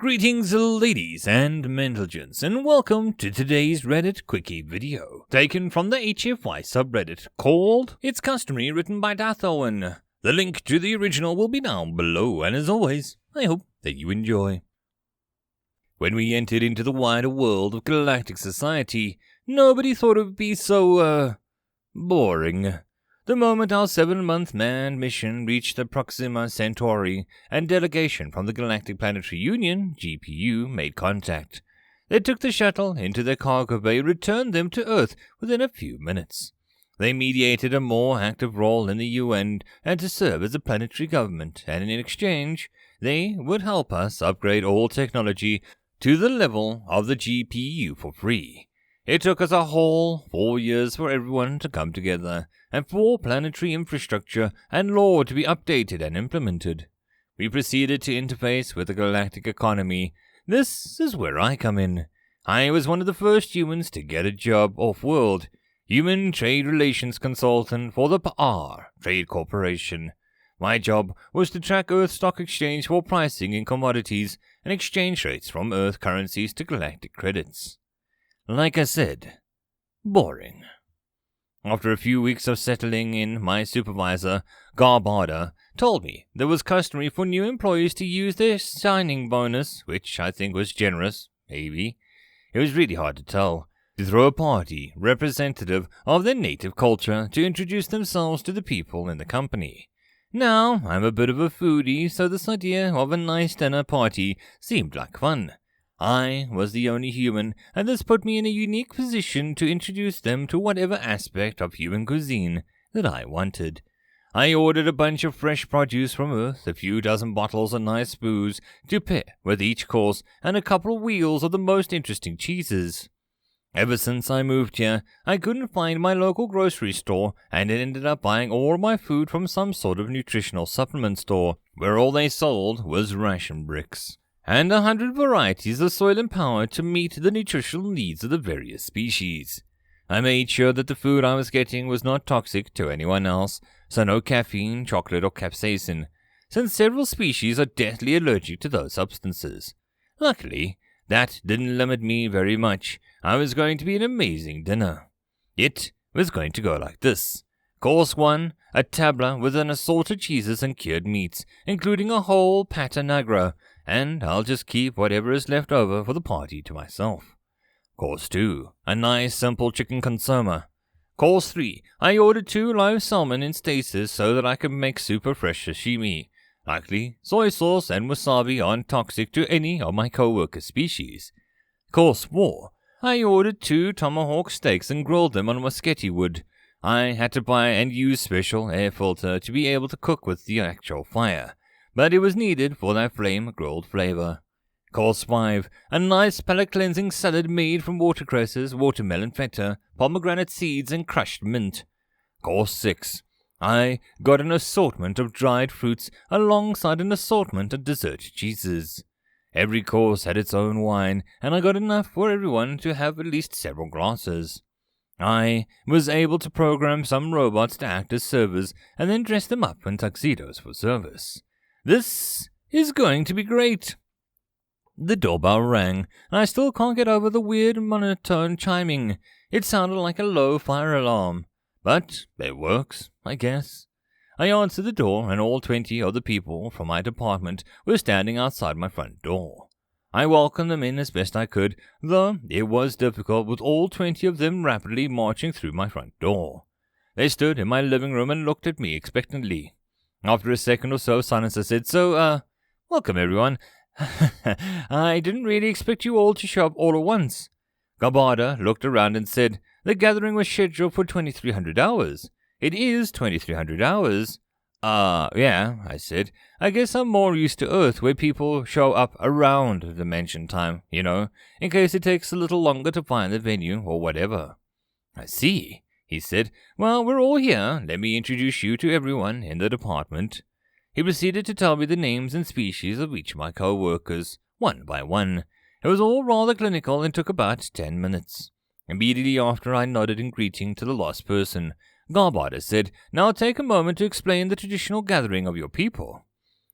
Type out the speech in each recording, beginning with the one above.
Greetings ladies and gents, and welcome to today's Reddit Quickie video, taken from the HFY subreddit called It's Customary, written by Dathouen. The link to the original will be down below, and as always, I hope that you enjoy. When we entered into the wider world of galactic society, nobody thought it would be so, boring. The moment our 7-month manned mission reached the Proxima Centauri and delegation from the Galactic Planetary Union, GPU, made contact. They took the shuttle into their cargo bay and returned them to Earth within a few minutes. They mediated a more active role in the UN and to serve as a planetary government, and in exchange, they would help us upgrade all technology to the level of the GPU for free. It took us a whole 4 years for everyone to come together, and for planetary infrastructure and law to be updated and implemented. We proceeded to interface with the galactic economy. This is where I come in. I was one of the first humans to get a job off-world, Human Trade Relations Consultant for the PR Trade Corporation. My job was to track Earth Stock Exchange for pricing in commodities and exchange rates from Earth currencies to galactic credits. Like I said, boring. After a few weeks of settling in, my supervisor, Garbada, told me there was customary for new employees to use their signing bonus, which I think was generous, maybe. It was really hard to tell, to throw a party representative of their native culture to introduce themselves to the people in the company. Now, I'm a bit of a foodie, so this idea of a nice dinner party seemed like fun. I was the only human, and this put me in a unique position to introduce them to whatever aspect of human cuisine that I wanted. I ordered a bunch of fresh produce from Earth, a few dozen bottles of nice booze to pair with each course, and a couple of wheels of the most interesting cheeses. Ever since I moved here, I couldn't find my local grocery store, and ended up buying all my food from some sort of nutritional supplement store, where all they sold was ration bricks and 100 varieties of soil empowered to meet the nutritional needs of the various species. I made sure that the food I was getting was not toxic to anyone else, so no caffeine, chocolate, or capsaicin, since several species are deathly allergic to those substances. Luckily, that didn't limit me very much. I was going to be an amazing dinner. It was going to go like this. Course 1, a tabla with an assorted cheeses and cured meats, including a whole pata negra, and I'll just keep whatever is left over for the party to myself. Course 2, a nice simple chicken consoma. Course 3, I ordered 2 live salmon in stasis so that I could make super fresh sashimi. Luckily, soy sauce and wasabi aren't toxic to any of my co-worker species. Course 4, I ordered 2 tomahawk steaks and grilled them on musketi wood. I had to buy and use special air filter to be able to cook with the actual fire, but it was needed for that flame-grilled flavor. Course 5, a nice palate-cleansing salad made from watercresses, watermelon feta, pomegranate seeds, and crushed mint. Course 6, I got an assortment of dried fruits alongside an assortment of dessert cheeses. Every course had its own wine, and I got enough for everyone to have at least several glasses. I was able to program some robots to act as servers and then dress them up in tuxedos for service. This is going to be great. The doorbell rang, and I still can't get over the weird monotone chiming. It sounded like a low fire alarm, but it works, I guess. I answered the door, and all 20 of the people from my department were standing outside my front door. I welcomed them in as best I could, though it was difficult with all 20 of them rapidly marching through my front door. They stood in my living room and looked at me expectantly. After a second or so of silence, I said, welcome everyone. I didn't really expect you all to show up all at once. Garbada looked around and said, the gathering was scheduled for 2300 hours. It is 2300 hours. Yeah, I said. I guess I'm more used to Earth, where people show up around the mentioned time, in case it takes a little longer to find the venue or whatever. I see, he said. Well, we're all here. Let me introduce you to everyone in the department. He proceeded to tell me the names and species of each of my co-workers, one by one. It was all rather clinical and took about 10 minutes. Immediately after I nodded in greeting to the last person, Garbada said, now take a moment to explain the traditional gathering of your people.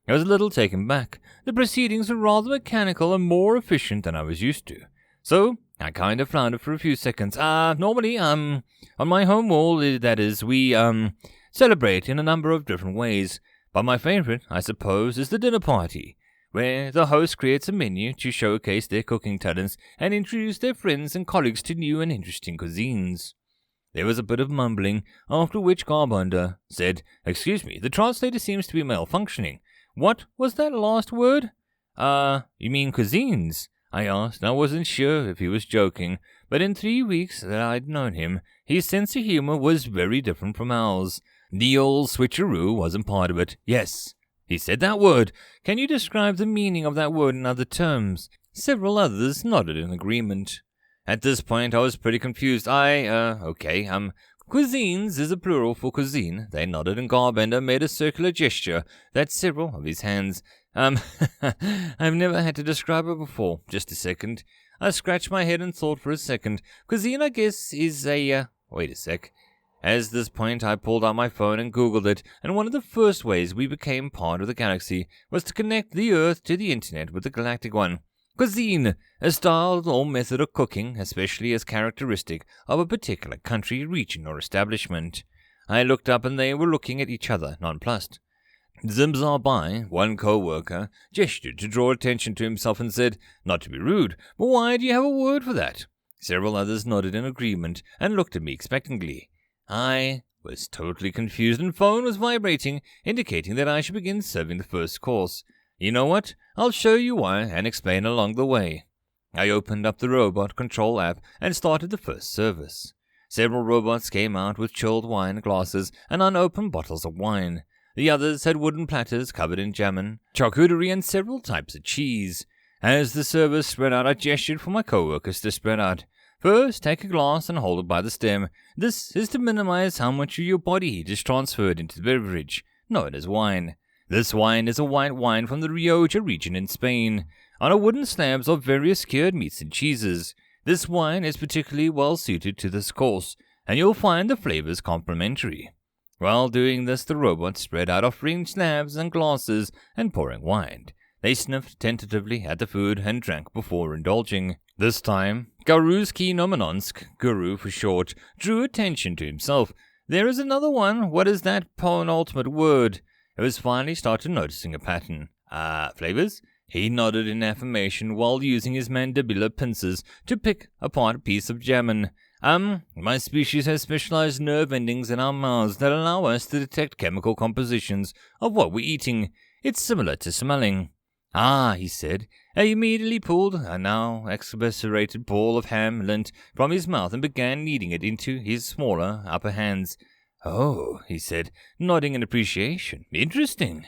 I was a little taken back. The proceedings were rather mechanical and more efficient than I was used to. So, I kind of floundered for a few seconds. Normally, on my home wall, that is, we, celebrate in a number of different ways. But my favorite, I suppose, is the dinner party, where the host creates a menu to showcase their cooking talents and introduce their friends and colleagues to new and interesting cuisines. There was a bit of mumbling, after which Garbunda said, "Excuse me, the translator seems to be malfunctioning. What was that last word?" You mean cuisines?" I asked. I wasn't sure if he was joking, but in 3 weeks that I'd known him, his sense of humor was very different from ours. The old switcheroo wasn't part of it. "Yes, he said that word. Can you describe the meaning of that word in other terms?" Several others nodded in agreement. At this point, I was pretty confused. Cuisines is a plural for cuisine. They nodded, and Garbender made a circular gesture that several of his hands. I've never had to describe it before. Just a second. I scratched my head and thought for a second. Cuisine, I guess, is wait a sec. At this point, I pulled out my phone and Googled it, and one of the first ways we became part of the galaxy was to connect the Earth to the Internet with the galactic one. Cuisine, a style or method of cooking, especially as characteristic of a particular country, region, or establishment. I looked up and they were looking at each other, nonplussed. Zimzarbai, one co-worker, gestured to draw attention to himself and said, "Not to be rude, but why do you have a word for that?" Several others nodded in agreement and looked at me expectantly. I was totally confused and phone was vibrating, indicating that I should begin serving the first course. You know what? I'll show you why and explain along the way. I opened up the robot control app and started the first service. Several robots came out with chilled wine glasses and unopened bottles of wine. The others had wooden platters covered in jamon, charcuterie, and several types of cheese. As the service spread out, I gestured for my co-workers to spread out. First, take a glass and hold it by the stem. This is to minimize how much of your body heat is transferred into the beverage. Know it as wine. This wine is a white wine from the Rioja region in Spain, on a wooden slabs of various cured meats and cheeses. This wine is particularly well suited to this course, and you'll find the flavors complementary. While doing this, the robots spread out offering slabs and glasses and pouring wine. They sniffed tentatively at the food and drank before indulging. This time, Garuski Nominonsk, Guru for short, drew attention to himself. There is another one. What is that penultimate word? It was finally started noticing a pattern. Flavors? He nodded in affirmation while using his mandibular pincers to pick apart a piece of jamon. My species has specialized nerve endings in our mouths that allow us to detect chemical compositions of what we're eating. It's similar to smelling. He said. He immediately pulled a now exacerbated ball of ham lint from his mouth and began kneading it into his smaller upper hands. "Oh," he said, nodding in appreciation. "Interesting."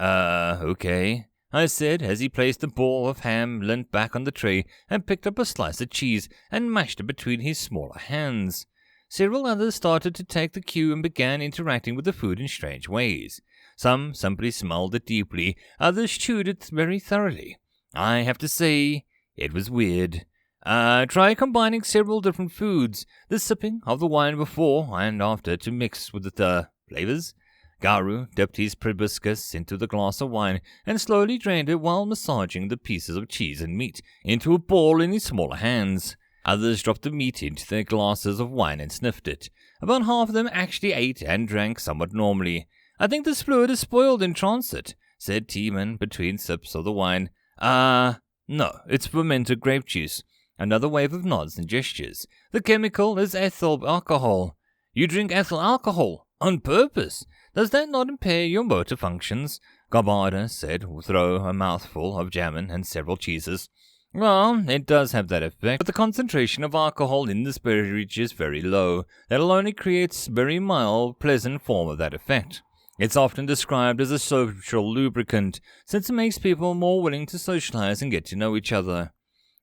Okay," I said as he placed the ball of ham lint back on the tray and picked up a slice of cheese and mashed it between his smaller hands. Several others started to take the cue and began interacting with the food in strange ways. Some simply smelled it deeply, others chewed it very thoroughly. I have to say, it was weird. Try combining several different foods, the sipping of the wine before and after to mix with the flavors. Garu dipped his proboscis into the glass of wine and slowly drained it while massaging the pieces of cheese and meat into a ball in his smaller hands. Others dropped the meat into their glasses of wine and sniffed it. About half of them actually ate and drank somewhat normally. "I think this fluid is spoiled in transit," said T-Man between sips of the wine. No, it's fermented grape juice." Another wave of nods and gestures. "The chemical is ethyl alcohol." "You drink ethyl alcohol on purpose? Does that not impair your motor functions?" Garbada said, through a mouthful of jamon and several cheeses. "Well, it does have that effect, but the concentration of alcohol in this beverage is very low. That'll only create a very mild, pleasant form of that effect. It's often described as a social lubricant, since it makes people more willing to socialize and get to know each other."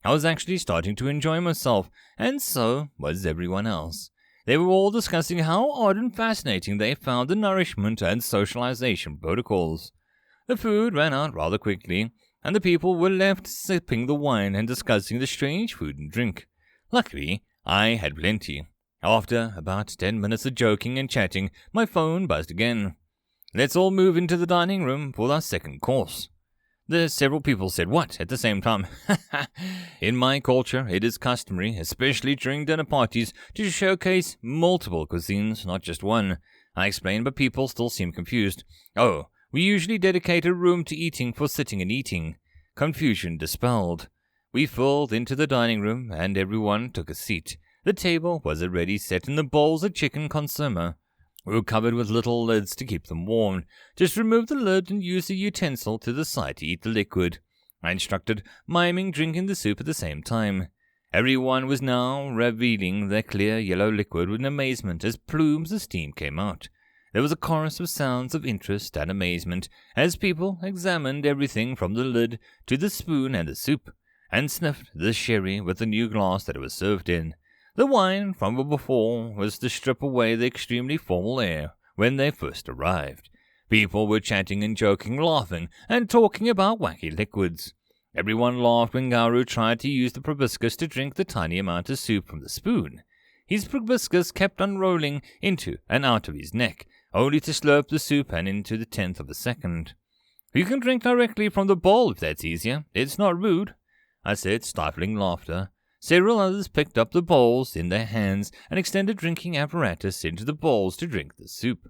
I was actually starting to enjoy myself, and so was everyone else. They were all discussing how odd and fascinating they found the nourishment and socialization protocols. The food ran out rather quickly, and the people were left sipping the wine and discussing the strange food and drink. Luckily, I had plenty. After about 10 minutes of joking and chatting, my phone buzzed again. Let's all move into the dining room for our second course. Several people said what at the same time. In my culture, it is customary, especially during dinner parties, to showcase multiple cuisines, not just one. I explained, but people still seem confused. Oh, we usually dedicate a room to eating for sitting and eating. Confusion dispelled. We filed into the dining room, and everyone took a seat. The table was already set in the bowls of chicken consomme. We were covered with little lids to keep them warm. Just remove the lid and use the utensil to the side to eat the liquid. I instructed, miming drinking the soup at the same time. Everyone was now revealing their clear yellow liquid with amazement as plumes of steam came out. There was a chorus of sounds of interest and amazement as people examined everything from the lid to the spoon and the soup, and sniffed the sherry with the new glass that it was served in. The wine from before was to strip away the extremely formal air when they first arrived. People were chatting and joking, laughing, and talking about wacky liquids. Everyone laughed when Garu tried to use the proboscis to drink the tiny amount of soup from the spoon. His proboscis kept unrolling into and out of his neck, only to slurp the soup and into the 10th of a second. You can drink directly from the bowl if that's easier. It's not rude, I said, stifling laughter. Several others picked up the bowls in their hands and extended drinking apparatus into the bowls to drink the soup.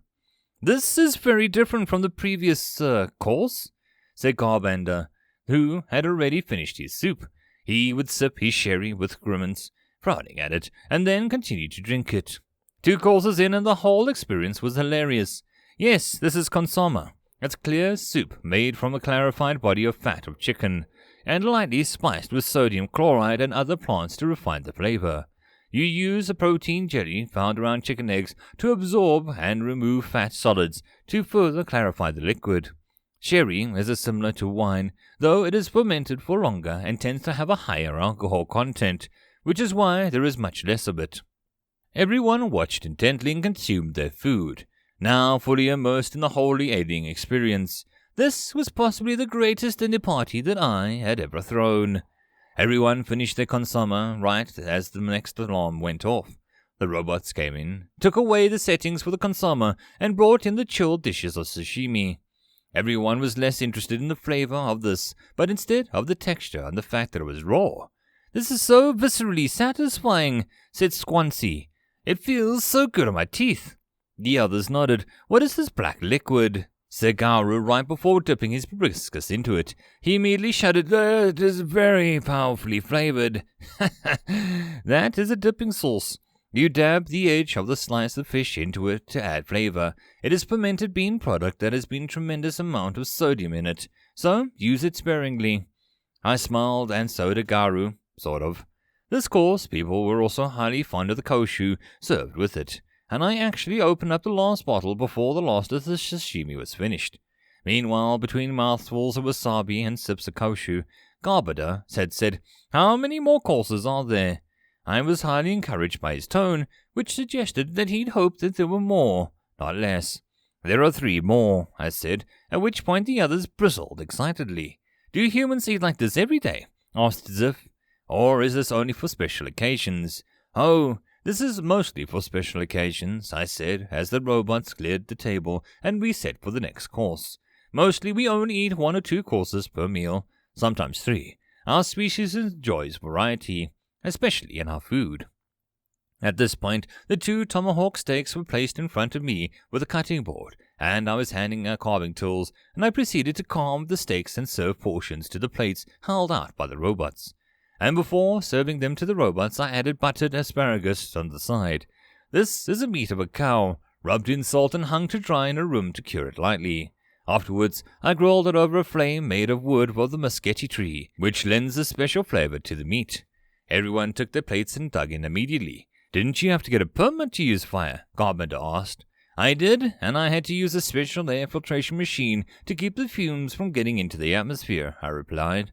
This is very different from the previous course, said Carpenter, who had already finished his soup. He would sip his sherry with grimace, frowning at it, and then continue to drink it. 2 courses in and the whole experience was hilarious. Yes, this is consomme. It's clear soup made from a clarified body of fat of chicken, and lightly spiced with sodium chloride and other plants to refine the flavor. You use a protein jelly found around chicken eggs to absorb and remove fat solids to further clarify the liquid. Sherry is similar to wine, though it is fermented for longer and tends to have a higher alcohol content, which is why there is much less of it. Everyone watched intently and consumed their food, now fully immersed in the wholly alien experience. This was possibly the greatest dinner party that I had ever thrown. Everyone finished their consomme right as the next alarm went off. The robots came in, took away the settings for the consomme, and brought in the chilled dishes of sashimi. Everyone was less interested in the flavor of this, but instead of the texture and the fact that it was raw. This is so viscerally satisfying, said Squancy. It feels so good on my teeth. The others nodded. What is this black liquid? Said Garu right before dipping his proboscis into it. He immediately shuddered. It is very powerfully flavored. That is a dipping sauce. You dab the edge of the slice of fish into it to add flavor. It is fermented bean product that has been tremendous amount of sodium in it, so use it sparingly. I smiled, and so did Garu, sort of. This course, people were also highly fond of the koshu served with it, and I actually opened up the last bottle before the last of the sashimi was finished. Meanwhile, between mouthfuls of wasabi and sips of koshu, Garbada said, How many more courses are there? I was highly encouraged by his tone, which suggested that he'd hoped that there were more, not less. There are 3 more, I said, at which point the others bristled excitedly. Do humans eat like this every day? Asked Ziff. Or is this only for special occasions? Oh, this is mostly for special occasions, I said, as the robots cleared the table and we set for the next course. Mostly we only eat 1 or 2 courses per meal, sometimes 3. Our species enjoys variety, especially in our food. At this point, the 2 tomahawk steaks were placed in front of me with a cutting board, and I was handing out carving tools, and I proceeded to carve the steaks and serve portions to the plates held out by the robots. And before serving them to the robots, I added buttered asparagus on the side. This is the meat of a cow, rubbed in salt and hung to dry in a room to cure it lightly. Afterwards, I grilled it over a flame made of wood of the musketi tree, which lends a special flavor to the meat. Everyone took their plates and dug in immediately. Didn't you have to get a permit to use fire? Carpenter asked. I did, and I had to use a special air filtration machine to keep the fumes from getting into the atmosphere, I replied.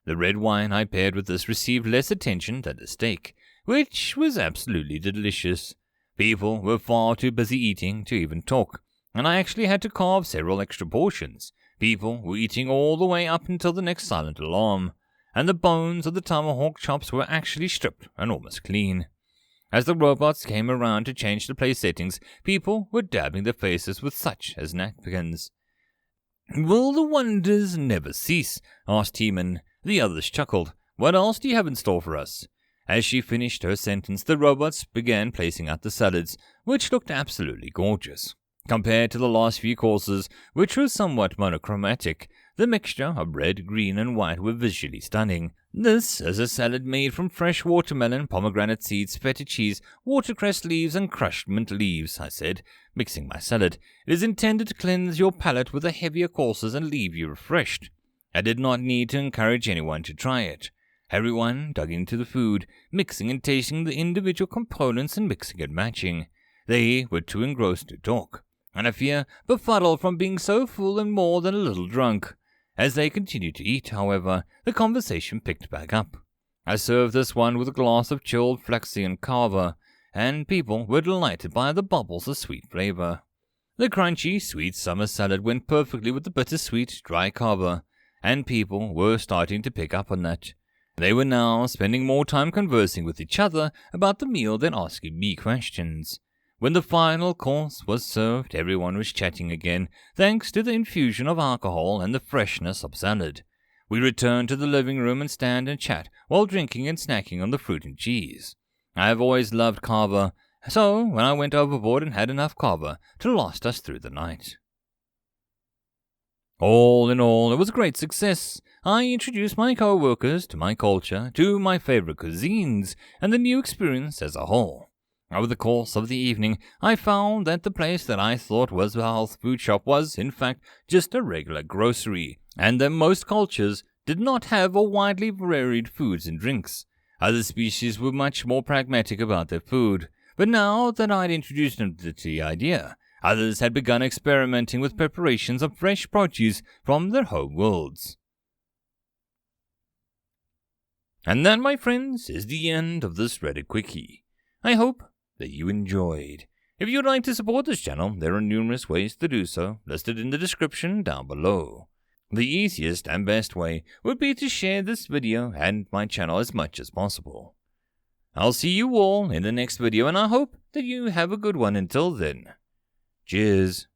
The red wine I paired with this received less attention than the steak, which was absolutely delicious. People were far too busy eating to even talk, and I actually had to carve several extra portions. People were eating all the way up until the next silent alarm, and the bones of the tomahawk chops were actually stripped and almost clean. As the robots came around to change the place settings, people were dabbing their faces with such as napkins. "Will the wonders never cease?" asked Teeman. The others chuckled. "What else do you have in store for us?" As she finished her sentence, the robots began placing out the salads, which looked absolutely gorgeous. Compared to the last few courses, which were somewhat monochromatic, the mixture of red, green, and white were visually stunning. "This is a salad made from fresh watermelon, pomegranate seeds, feta cheese, watercress leaves, and crushed mint leaves," I said, mixing my salad. "It is intended to cleanse your palate with the heavier courses and leave you refreshed." I did not need to encourage anyone to try it. Everyone dug into the food, mixing and tasting the individual components and mixing and matching. They were too engrossed to talk, and I fear befuddled from being so full and more than a little drunk. As they continued to eat, however, the conversation picked back up. I served this one with a glass of chilled flaxseed kava, and people were delighted by the bubbles of sweet flavor. The crunchy, sweet summer salad went perfectly with the bittersweet, dry kava, and people were starting to pick up on that. They were now spending more time conversing with each other about the meal than asking me questions. When the final course was served, everyone was chatting again, thanks to the infusion of alcohol and the freshness of salad. We returned to the living room and stand and chat while drinking and snacking on the fruit and cheese. I have always loved kava, so when I went overboard and had enough kava to last us through the night. All in all, it was a great success. I introduced my co-workers to my culture, to my favorite cuisines, and the new experience as a whole. Over the course of the evening, I found that the place that I thought was a health food shop was, in fact, just a regular grocery, and that most cultures did not have a widely varied foods and drinks. Other species were much more pragmatic about their food, but now that I'd introduced them to the idea, others had begun experimenting with preparations of fresh produce from their home worlds. And that, my friends, is the end of this Reddit Quickie. I hope that you enjoyed. If you'd like to support this channel, there are numerous ways to do so, listed in the description down below. The easiest and best way would be to share this video and my channel as much as possible. I'll see you all in the next video, and I hope that you have a good one until then. Cheers.